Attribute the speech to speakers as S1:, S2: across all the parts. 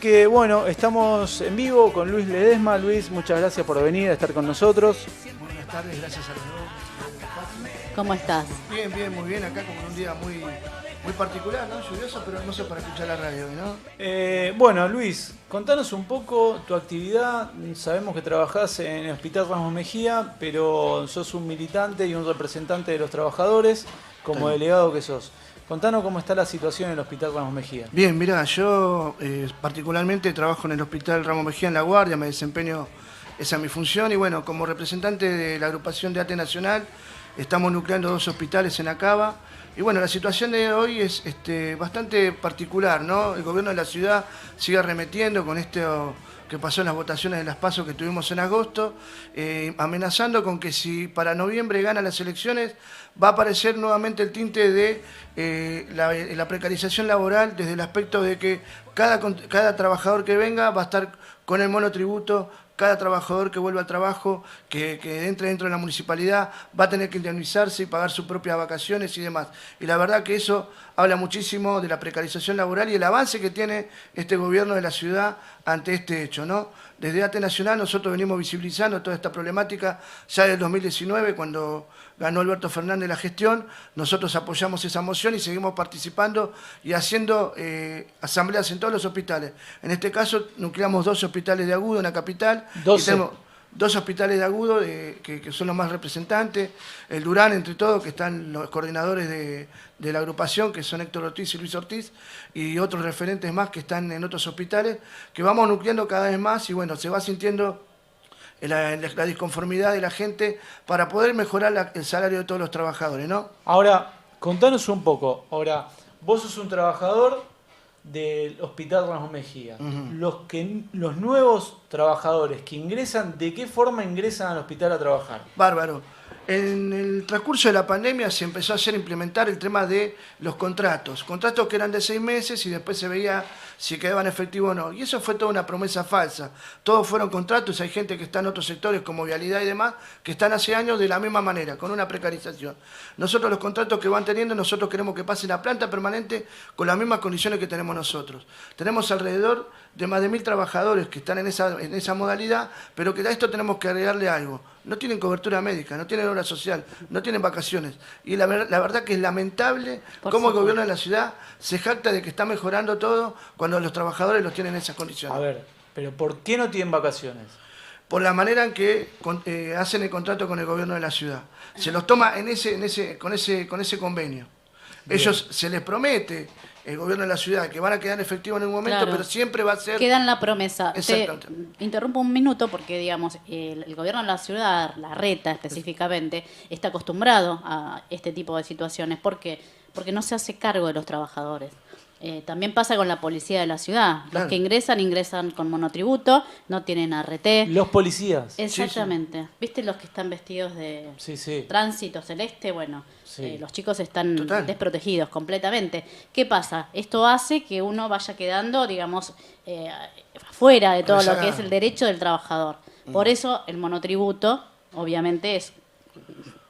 S1: que bueno, estamos en vivo con Luis Ledesma. Luis, muchas gracias por venir a estar con nosotros.
S2: Buenas tardes, gracias a los dos.
S3: ¿Cómo estás?
S2: Bien, bien, muy bien. Acá como en un día muy particular, ¿no? Lluvioso, pero no sé para escuchar la radio, ¿no?
S1: Bueno, Luis, contanos un poco tu actividad. Sabemos que trabajás en el Hospital Ramos Mejía, pero sos un militante y un representante de los trabajadores, como delegado que sos. Contanos cómo está la situación en el Hospital Ramos Mejía.
S2: Bien, mirá, yo particularmente trabajo en el Hospital Ramos Mejía en La Guardia, me desempeño, esa es mi función, y bueno, como representante de la agrupación de ATE Nacional, estamos nucleando 2 hospitales en Acaba. Y bueno, la situación de hoy es bastante particular, ¿no? El gobierno de la ciudad sigue arremetiendo con esto que pasó en las votaciones de las PASO que tuvimos en agosto, amenazando con que si para noviembre gana las elecciones, va a aparecer nuevamente el tinte de la precarización laboral, desde el aspecto de que cada trabajador que venga va a estar con el monotributo. Cada trabajador que vuelva al trabajo, que entre dentro de la municipalidad, va a tener que indemnizarse y pagar sus propias vacaciones y demás. Y la verdad que eso habla muchísimo de la precarización laboral y el avance que tiene este gobierno de la ciudad ante este hecho, ¿no? Desde ATE Nacional nosotros venimos visibilizando toda esta problemática ya del 2019, cuando ganó Alberto Fernández la gestión. Nosotros apoyamos esa moción y seguimos participando y haciendo asambleas en todos los hospitales. En este caso nucleamos 12 hospitales de agudo en la capital.
S1: 12.
S2: Tenemos 2 hospitales de agudo que son los más representantes. El Durán, entre todos, que están los coordinadores de la agrupación, que son Héctor Ortiz y Luis Ortiz, y otros referentes más que están en otros hospitales, que vamos nucleando cada vez más y bueno, se va sintiendo la disconformidad de la gente para poder mejorar el salario de todos los trabajadores, ¿no?
S1: Ahora, contanos un poco. Ahora, vos sos un trabajador del Hospital Ramos Mejía. Los nuevos trabajadores que ingresan, ¿de qué forma ingresan al hospital a trabajar?
S2: Bárbaro. En el transcurso de la pandemia se empezó a implementar el tema de los contratos que eran de 6 meses y después se veía si quedaban efectivos o no. Y eso fue toda una promesa falsa. Todos fueron contratos, hay gente que está en otros sectores como vialidad y demás, que están hace años de la misma manera, con una precarización. Nosotros los contratos que van teniendo, nosotros queremos que pasen a planta permanente con las mismas condiciones que tenemos nosotros. Tenemos alrededor de más de 1000 trabajadores que están en esa modalidad, pero que a esto tenemos que agregarle algo. No tienen cobertura médica, no tienen obra social, no tienen vacaciones. Y la verdad que es lamentable cómo el gobierno de la ciudad se jacta de que está mejorando todo cuando los trabajadores los tienen en esas condiciones.
S1: A ver, pero ¿por qué no tienen vacaciones?
S2: Por la manera en que hacen el contrato con el gobierno de la ciudad. Se los toma con ese convenio. Bien. Ellos se les promete, el gobierno de la ciudad, que van a quedar efectivos en un momento, claro, pero siempre va a ser...
S3: Quedan la promesa. Te interrumpo un minuto porque, digamos, el gobierno de la ciudad, la Reta específicamente, está acostumbrado a este tipo de situaciones. ¿Por qué? Porque no se hace cargo de los trabajadores. También pasa con la policía de la ciudad. Claro. Los que ingresan con monotributo, no tienen ART.
S1: Los policías.
S3: Exactamente. Sí, sí. ¿Viste los que están vestidos de tránsito celeste? Bueno, los chicos están desprotegidos completamente. ¿Qué pasa? Esto hace que uno vaya quedando, digamos, fuera de todo lo que es el derecho del trabajador. Por eso el monotributo, obviamente, es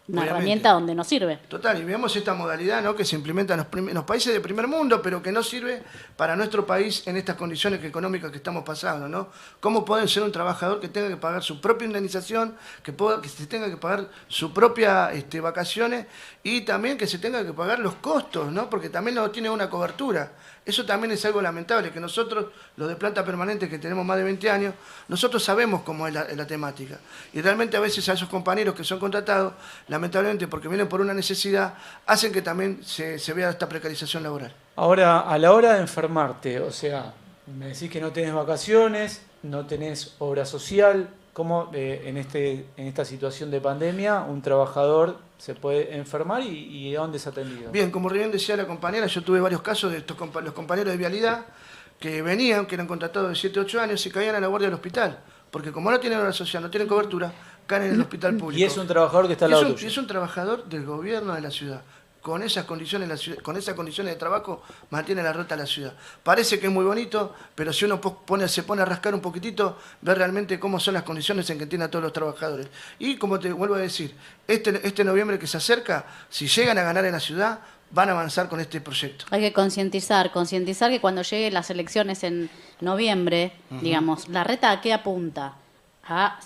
S3: una herramienta donde no sirve.
S2: Total, y vemos esta modalidad, ¿no?, que se implementa en los países de primer mundo, pero que no sirve para nuestro país en estas condiciones económicas que estamos pasando, ¿no? ¿Cómo puede ser un trabajador que tenga que pagar su propia indemnización, que se tenga que pagar su propia vacaciones y también que se tenga que pagar los costos, ¿no? Porque también no tiene una cobertura. Eso también es algo lamentable, que nosotros, los de planta permanente que tenemos más de 20 años, nosotros sabemos cómo es la temática. Y realmente a veces a esos compañeros que son contratados, lamentablemente porque vienen por una necesidad, hacen que también se vea esta precarización laboral.
S1: Ahora, a la hora de enfermarte, o sea, me decís que no tenés vacaciones, no tenés obra social, ¿cómo en esta situación de pandemia un trabajador se puede enfermar y a dónde es atendido?
S2: Bien, como bien decía la compañera, yo tuve varios casos de los compañeros de vialidad que venían, que eran contratados de 7 8 años y caían a la guardia del hospital, porque como no tienen obra social, no tienen cobertura, caen en el hospital público.
S1: Y es un trabajador que está al lado tuyo.
S2: Es un trabajador del gobierno de la ciudad. Con esas condiciones de trabajo mantiene la ruta a la ciudad. Parece que es muy bonito, pero si uno se pone a rascar un poquitito, ve realmente cómo son las condiciones en que tienen a todos los trabajadores. Y como te vuelvo a decir, este noviembre que se acerca, si llegan a ganar en la ciudad, van a avanzar con este proyecto.
S3: Hay que concientizar que cuando lleguen las elecciones en noviembre, digamos, ¿la reta a qué apunta? A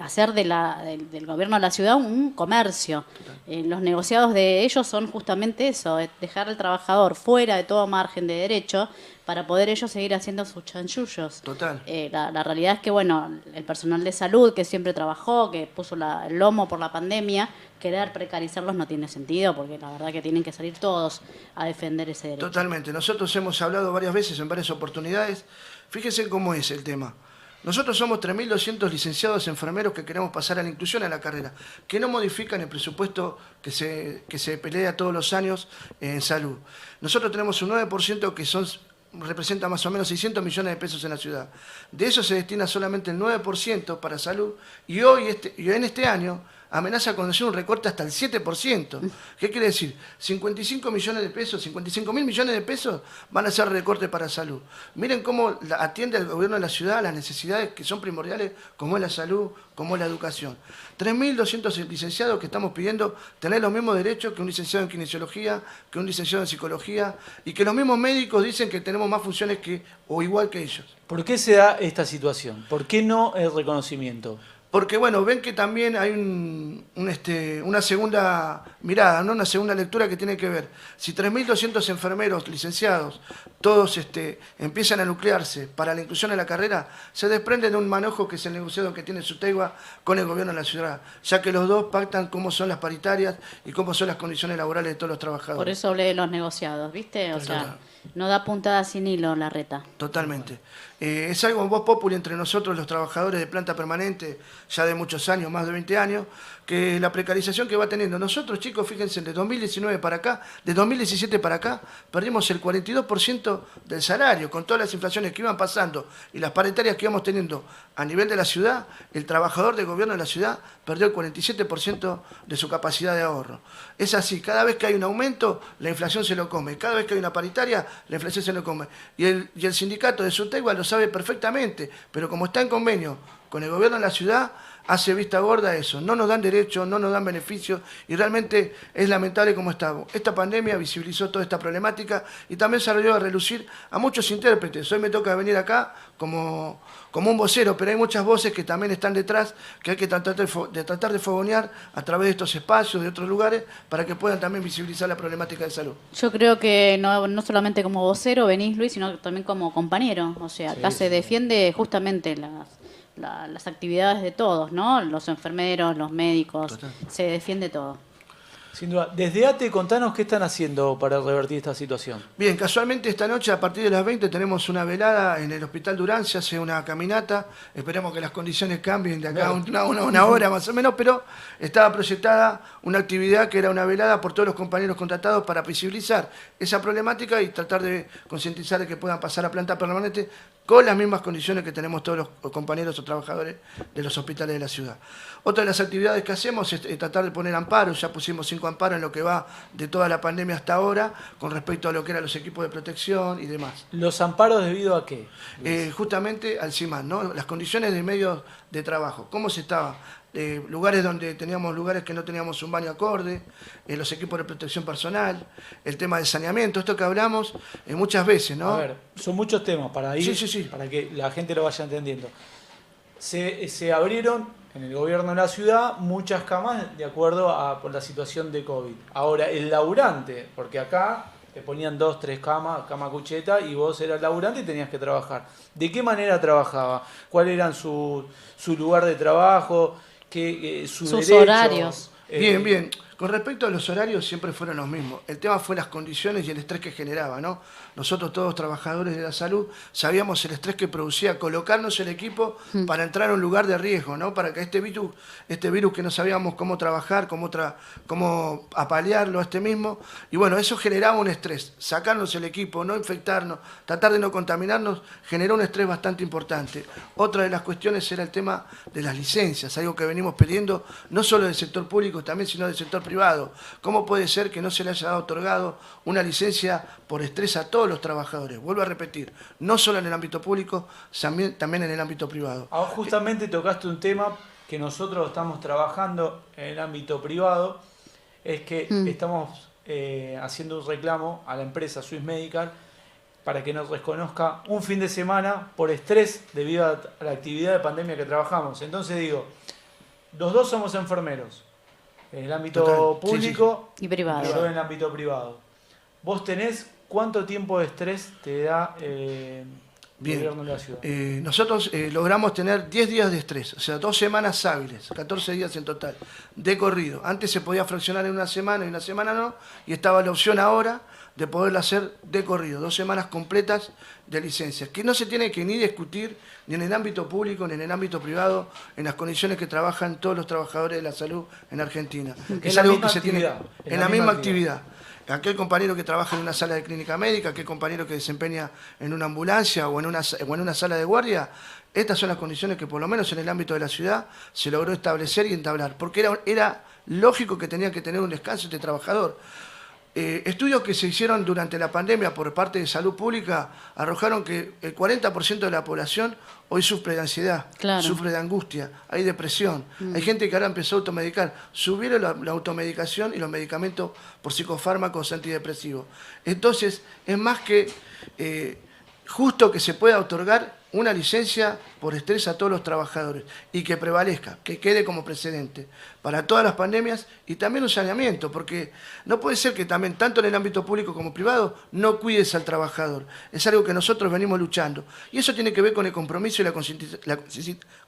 S3: hacer del gobierno de la ciudad un comercio. Los negociados de ellos son justamente eso, dejar al trabajador fuera de todo margen de derecho para poder ellos seguir haciendo sus chanchullos.
S2: Total.
S3: La realidad es que, bueno, el personal de salud que siempre trabajó, que puso el lomo por la pandemia, querer precarizarlos no tiene sentido, porque la verdad que tienen que salir todos a defender ese derecho.
S2: Totalmente. Nosotros hemos hablado varias veces, en varias oportunidades. Fíjense cómo es el tema. Nosotros somos 3.200 licenciados enfermeros que queremos pasar a la inclusión en la carrera, que no modifican el presupuesto que se pelea todos los años en salud. Nosotros tenemos un 9% que representa más o menos 600 millones de pesos en la ciudad. De eso se destina solamente el 9% para salud y en este año amenaza con hacer un recorte hasta el 7%. ¿Qué quiere decir? 55 millones de pesos, 55.000 millones de pesos van a ser recorte para salud. Miren cómo atiende el gobierno de la ciudad a las necesidades que son primordiales, como es la salud, como es la educación. 3.200 licenciados que estamos pidiendo tener los mismos derechos que un licenciado en kinesiología, que un licenciado en psicología, y que los mismos médicos dicen que tenemos más funciones o igual que ellos.
S1: ¿Por qué se da esta situación? ¿Por qué no el reconocimiento?
S2: Porque, bueno, ven que también hay una segunda mirada, ¿no? Una segunda lectura que tiene que ver. Si 3.200 enfermeros licenciados, todos empiezan a nuclearse para la inclusión en la carrera, se desprende de un manojo que es el negociado que tiene Sutegua con el gobierno de la ciudad, ya que los dos pactan cómo son las paritarias y cómo son las condiciones laborales de todos los trabajadores.
S3: Por eso hablé de los negociados, ¿viste? O sea, no da puntada sin hilo la reta.
S2: Totalmente. Es algo en voz populi entre nosotros, los trabajadores de planta permanente, ya de muchos años, más de 20 años, que la precarización que va teniendo. Nosotros, chicos, fíjense, de 2019 para acá, de 2017 para acá, perdimos el 42% del salario, con todas las inflaciones que iban pasando y las paritarias que íbamos teniendo a nivel de la ciudad. El trabajador del gobierno de la ciudad perdió el 47% de su capacidad de ahorro. Es así, cada vez que hay un aumento, la inflación se lo come. Cada vez que hay una paritaria, la inflación se lo come. Y el sindicato de Sutegua lo sabe perfectamente, pero como está en convenio con el gobierno de la ciudad, hace vista gorda eso. No nos dan derechos, no nos dan beneficios, y realmente es lamentable cómo estamos. Esta pandemia visibilizó toda esta problemática y también salió a relucir a muchos intérpretes. Hoy me toca venir acá como un vocero, pero hay muchas voces que también están detrás, que hay que tratar de fogonear a través de estos espacios, de otros lugares, para que puedan también visibilizar la problemática de salud.
S3: Yo creo que no solamente como vocero venís, Luis, sino también como compañero. O sea, acá se defiende justamente las actividades de todos, ¿no? Los enfermeros, los médicos,
S2: Total.
S3: Se defiende todo.
S1: Sin duda. Desde ATE, contanos qué están haciendo para revertir esta situación.
S2: Bien, casualmente esta noche a partir de las 20 tenemos una velada en el Hospital Durán, se hace una caminata, esperemos que las condiciones cambien de acá a una hora más o menos, pero estaba proyectada una actividad que era una velada por todos los compañeros contratados para visibilizar esa problemática y tratar de concientizar de que puedan pasar a planta permanente con las mismas condiciones que tenemos todos los compañeros o trabajadores de los hospitales de la ciudad. Otra de las actividades que hacemos es tratar de poner amparos. Ya pusimos 5 amparos en lo que va de toda la pandemia hasta ahora, con respecto a lo que eran los equipos de protección y demás.
S1: ¿Los amparos debido a qué?
S2: Justamente al CIMAN, ¿no? Las condiciones de medios de trabajo, cómo se estaba. Lugares donde teníamos lugares que no teníamos un baño acorde, los equipos de protección personal, el tema de saneamiento, esto que hablamos muchas veces, ¿no?
S1: A ver, son muchos temas para ir,
S2: Sí.
S1: Para que la gente lo vaya entendiendo. Se abrieron en el gobierno de la ciudad muchas camas de acuerdo por la situación de COVID. Ahora, el laburante, porque acá te ponían 2, 3 camas, cama cucheta, y vos eras laburante y tenías que trabajar. ¿De qué manera trabajaba? ¿Cuál eran su lugar de trabajo? Sus derechos,
S3: horarios.
S2: Bien. Con respecto a los horarios siempre fueron los mismos. El tema fue las condiciones y el estrés que generaba, ¿no? Nosotros todos trabajadores de la salud sabíamos el estrés que producía colocarnos el equipo para entrar a un lugar de riesgo, ¿no? Para que este virus que no sabíamos cómo trabajar, cómo apalearlo a este mismo. Y bueno, eso generaba un estrés. Sacarnos el equipo, no infectarnos, tratar de no contaminarnos, generó un estrés bastante importante. Otra de las cuestiones era el tema de las licencias, algo que venimos pidiendo no solo del sector público también, sino del sector privado. ¿Cómo puede ser que no se le haya otorgado una licencia por estrés a todos los trabajadores? Vuelvo a repetir, no solo en el ámbito público, también en el ámbito privado.
S1: Ahora justamente tocaste un tema que nosotros estamos trabajando en el ámbito privado, es que estamos haciendo un reclamo a la empresa Swiss Medical para que nos reconozca un fin de semana por estrés debido a la actividad de pandemia que trabajamos. Entonces digo, los dos somos enfermeros, en el ámbito público
S3: y privado.
S1: Yo en el ámbito privado. ¿Vos tenés cuánto tiempo de estrés te da
S2: Bien.
S1: el gobierno de la ciudad?
S2: Nosotros logramos tener 10 días de estrés, o sea, 2 semanas hábiles, 14 días en total, de corrido. Antes se podía fraccionar en una semana y una semana no, y estaba la opción ahora de poderlo hacer de corrido, 2 semanas completas de licencia, que no se tiene que ni discutir ni en el ámbito público ni en el ámbito privado, en las condiciones que trabajan todos los trabajadores de la salud en Argentina. Es algo que se tiene en la misma actividad. Aquel compañero que trabaja en una sala de clínica médica, aquel compañero que desempeña en una ambulancia o en una sala de guardia, estas son las condiciones que por lo menos en el ámbito de la ciudad se logró establecer y entablar, porque era lógico que tenía que tener un descanso este trabajador. Estudios que se hicieron durante la pandemia por parte de salud pública arrojaron que el 40% de la población hoy sufre de ansiedad, sufre de angustia, hay depresión, hay gente que ahora empezó a automedicar, subieron la automedicación y los medicamentos por psicofármacos antidepresivos. Entonces, es más que justo que se pueda otorgar una licencia por estrés a todos los trabajadores y que prevalezca, que quede como precedente para todas las pandemias y también un saneamiento, porque no puede ser que también, tanto en el ámbito público como privado, no cuides al trabajador. Es algo que nosotros venimos luchando y eso tiene que ver con el compromiso y la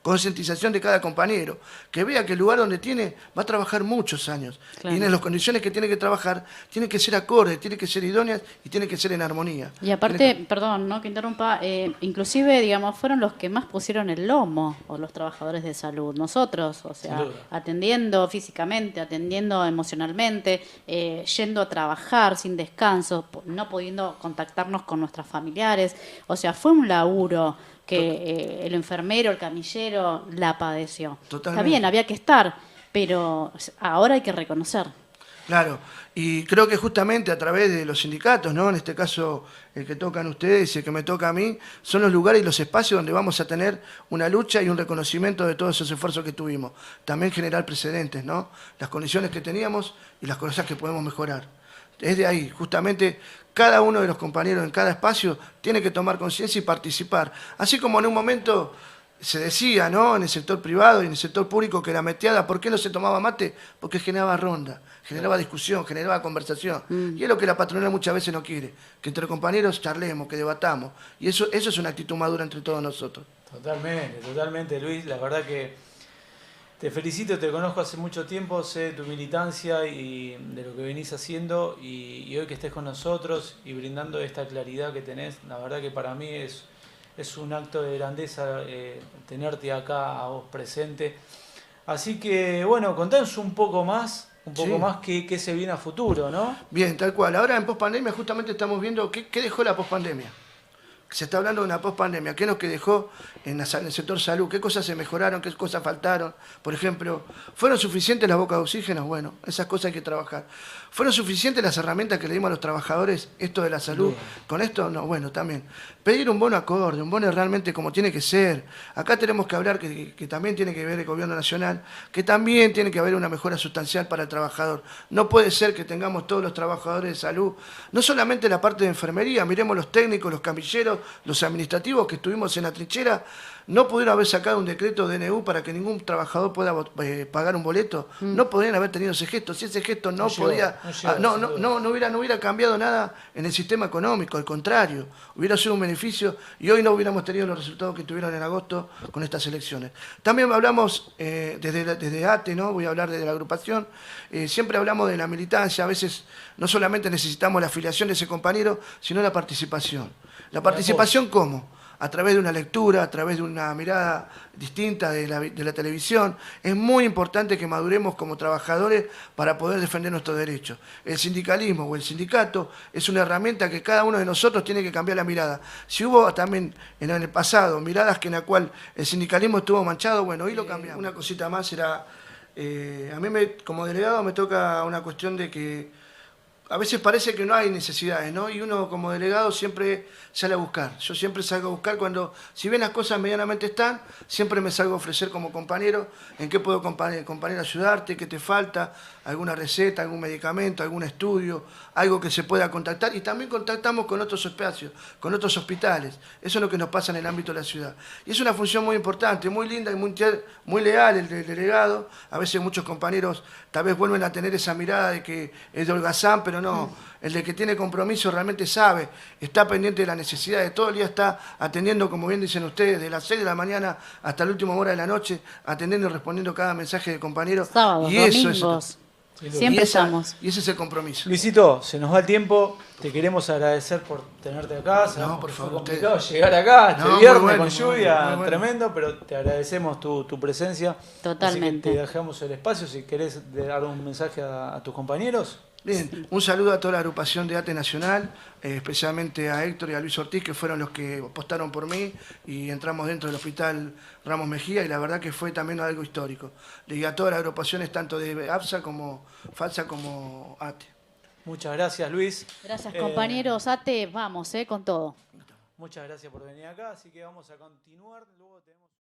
S2: concientización de cada compañero, que vea que el lugar donde tiene va a trabajar muchos años y en las condiciones que tiene que trabajar tiene que ser acorde, tiene que ser idóneas y tiene que ser en armonía.
S3: Y aparte, perdón, ¿no? Que interrumpa, inclusive, digamos, fueron los que más pusieron el lomo, o los trabajadores de salud, nosotros, o sea, atendiendo físicamente, atendiendo emocionalmente, yendo a trabajar sin descanso, no pudiendo contactarnos con nuestros familiares, o sea, fue un laburo que el enfermero, el camillero la padeció.
S2: Totalmente.
S3: Está bien, había que estar, pero ahora hay que reconocer.
S2: Claro, y creo que justamente a través de los sindicatos, ¿no? En este caso el que tocan ustedes y el que me toca a mí, son los lugares y los espacios donde vamos a tener una lucha y un reconocimiento de todos esos esfuerzos que tuvimos. También generar precedentes, ¿no? Las condiciones que teníamos y las cosas que podemos mejorar. Es de ahí, justamente cada uno de los compañeros en cada espacio tiene que tomar conciencia y participar. Así como en un momento se decía, ¿no? En el sector privado y en el sector público que la meteada, ¿por qué no se tomaba mate? Porque generaba ronda, generaba discusión, generaba conversación. Y es lo que la patronal muchas veces no quiere, que entre compañeros charlemos, que debatamos. Y eso es una actitud madura entre todos nosotros.
S1: Totalmente, Luis. La verdad que te felicito, te conozco hace mucho tiempo, sé de tu militancia y de lo que venís haciendo y hoy que estés con nosotros y brindando esta claridad que tenés, la verdad que para mí es un acto de grandeza tenerte acá a vos presente. Así que, bueno, contanos un poco más qué se viene a futuro, ¿no?
S2: Bien, tal cual. Ahora en pospandemia justamente estamos viendo qué dejó la pospandemia. Se está hablando de una pospandemia. ¿Qué nos que dejó en el sector salud? ¿Qué cosas se mejoraron? ¿Qué cosas faltaron? Por ejemplo, ¿fueron suficientes las bocas de oxígeno? Bueno, esas cosas hay que trabajar. ¿Fueron suficientes las herramientas que le dimos a los trabajadores? Esto de la salud. ¿Con esto? No, bueno, también. Pedir un bono acorde, un bono realmente como tiene que ser. Acá tenemos que hablar que también tiene que ver el gobierno nacional, que también tiene que haber una mejora sustancial para el trabajador. No puede ser que tengamos todos los trabajadores de salud, no solamente la parte de enfermería, miremos los técnicos, los camilleros, los administrativos que estuvimos en la trinchera, no pudieron haber sacado un decreto de DNU para que ningún trabajador pueda pagar un boleto, no podrían haber tenido ese gesto, si ese gesto no hubiera cambiado nada en el sistema económico, al contrario, hubiera sido un beneficio y hoy no hubiéramos tenido los resultados que tuvieron en agosto con estas elecciones. También hablamos desde ATE, ¿no? Voy a hablar desde la agrupación, siempre hablamos de la militancia, a veces no solamente necesitamos la afiliación de ese compañero, sino la participación. ¿La participación cómo? A través de una lectura, a través de una mirada distinta de la televisión. Es muy importante que maduremos como trabajadores para poder defender nuestros derechos. El sindicalismo o el sindicato es una herramienta que cada uno de nosotros tiene que cambiar la mirada. Si hubo también en el pasado miradas en la cual el sindicalismo estuvo manchado, bueno, hoy lo cambiamos. Una cosita más era, a mí como delegado me toca una cuestión de que a veces parece que no hay necesidades, ¿no? Y uno como delegado siempre sale a buscar. Yo siempre salgo a buscar cuando, si bien las cosas medianamente están, siempre me salgo a ofrecer como compañero en qué puedo, compañero, ayudarte, qué te falta, alguna receta, algún medicamento, algún estudio, algo que se pueda contactar. Y también contactamos con otros espacios, con otros hospitales. Eso es lo que nos pasa en el ámbito de la ciudad. Y es una función muy importante, muy linda y muy leal el del delegado. A veces muchos compañeros tal vez vuelven a tener esa mirada de que es de holgazán, pero no, el de que tiene compromiso realmente sabe, está pendiente de las necesidades, todo el día está atendiendo, como bien dicen ustedes, de las 6 de la mañana hasta la última hora de la noche, atendiendo y respondiendo cada mensaje de compañero.
S3: Sábados,
S2: y eso
S3: domingos,
S2: es,
S3: siempre estamos.
S2: Y ese es el compromiso.
S1: Luisito, se nos va el tiempo, te queremos agradecer por tenerte acá.
S2: No, por favor,
S1: fue complicado llegar acá este viernes
S2: bueno,
S1: con lluvia,
S2: muy bueno.
S1: Tremendo, pero te agradecemos tu presencia.
S3: Totalmente.
S1: Así que te dejamos el espacio si querés dar un mensaje a tus compañeros.
S2: Bien, un saludo a toda la agrupación de ATE Nacional, especialmente a Héctor y a Luis Ortiz, que fueron los que apostaron por mí y entramos dentro del Hospital Ramos Mejía, y la verdad que fue también algo histórico. Y a todas las agrupaciones, tanto de APSA como FALSA como ATE.
S1: Muchas gracias, Luis.
S3: Gracias, compañeros. ATE, vamos, con todo.
S1: Muchas gracias por venir acá, así que vamos a continuar. Luego tenemos...